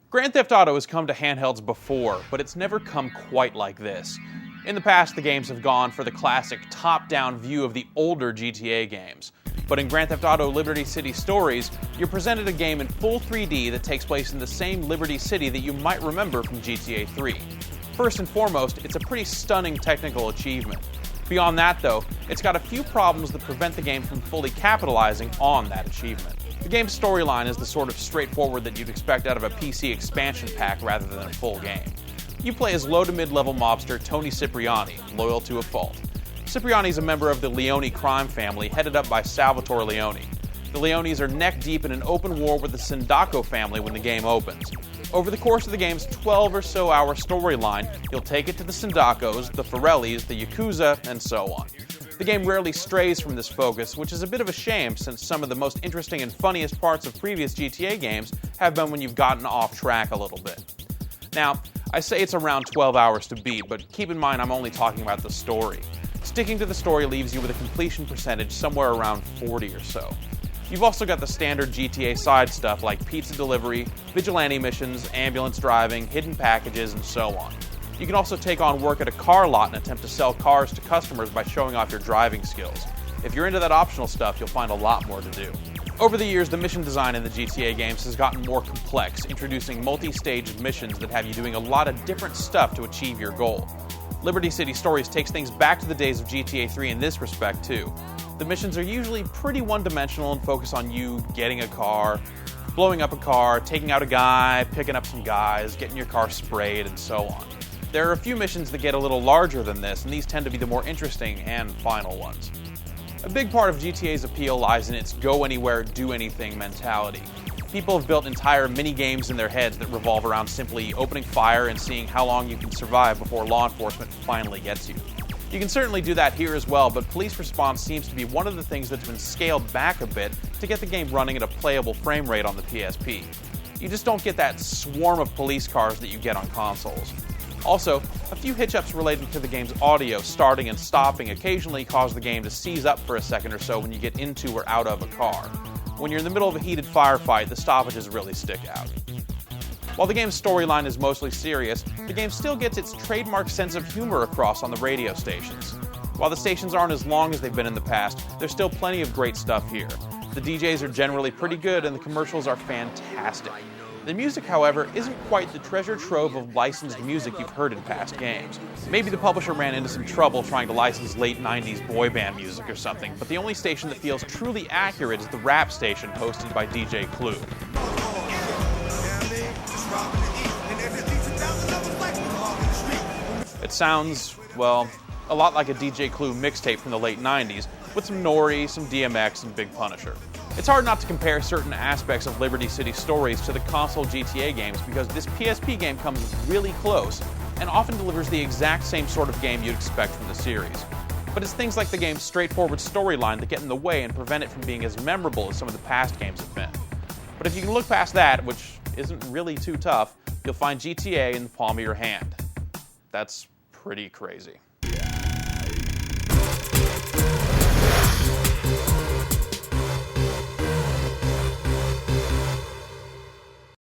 Grand Theft Auto has come to handhelds before, but it's never come quite like this. In the past, the games have gone for the classic top-down view of the older GTA games. But in Grand Theft Auto Liberty City Stories, you're presented a game in full 3D that takes place in the same Liberty City that you might remember from GTA 3. First and foremost, it's a pretty stunning technical achievement. Beyond that, though, it's got a few problems that prevent the game from fully capitalizing on that achievement. The game's storyline is the sort of straightforward that you'd expect out of a PC expansion pack rather than a full game. You play as low to mid-level mobster Tony Cipriani, loyal to a fault. Cipriani's a member of the Leone crime family headed up by Salvatore Leone. The Leones are neck-deep in an open war with the Sindaco family when the game opens. Over the course of the game's 12 or so hour storyline, you'll take it to the Sindacos, the Forellis, the Yakuza, and so on. The game rarely strays from this focus, which is a bit of a shame since some of the most interesting and funniest parts of previous GTA games have been when you've gotten off track a little bit. Now, I say it's around 12 hours to beat, but keep in mind I'm only talking about the story. Sticking to the story leaves you with a completion percentage somewhere around 40 or so. You've also got the standard GTA side stuff like pizza delivery, vigilante missions, ambulance driving, hidden packages, and so on. You can also take on work at a car lot and attempt to sell cars to customers by showing off your driving skills. If you're into that optional stuff, you'll find a lot more to do. Over the years, the mission design in the GTA games has gotten more complex, introducing multi-staged missions that have you doing a lot of different stuff to achieve your goal. Liberty City Stories takes things back to the days of GTA 3 in this respect too. The missions are usually pretty one-dimensional and focus on you getting a car, blowing up a car, taking out a guy, picking up some guys, getting your car sprayed, and so on. There are a few missions that get a little larger than this, and these tend to be the more interesting and final ones. A big part of GTA's appeal lies in its go-anywhere, do-anything mentality. People have built entire mini-games in their heads that revolve around simply opening fire and seeing how long you can survive before law enforcement finally gets you. You can certainly do that here as well, but police response seems to be one of the things that's been scaled back a bit to get the game running at a playable frame rate on the PSP. You just don't get that swarm of police cars that you get on consoles. Also, a few hitch-ups related to the game's audio starting and stopping occasionally cause the game to seize up for a second or so when you get into or out of a car. When you're in the middle of a heated firefight, the stoppages really stick out. While the game's storyline is mostly serious, the game still gets its trademark sense of humor across on the radio stations. While the stations aren't as long as they've been in the past, there's still plenty of great stuff here. The DJs are generally pretty good and the commercials are fantastic. The music, however, isn't quite the treasure trove of licensed music you've heard in past games. Maybe the publisher ran into some trouble trying to license late 90s boy band music or something, but the only station that feels truly accurate is the rap station hosted by DJ Clue. It sounds, well, a lot like a DJ Clue mixtape from the late 90s, with some Nori, some DMX, and Big Punisher. It's hard not to compare certain aspects of Liberty City Stories to the console GTA games because this PSP game comes really close and often delivers the exact same sort of game you'd expect from the series. But it's things like the game's straightforward storyline that get in the way and prevent it from being as memorable as some of the past games have been. But if you can look past that, which isn't really too tough, you'll find GTA in the palm of your hand. That's pretty crazy.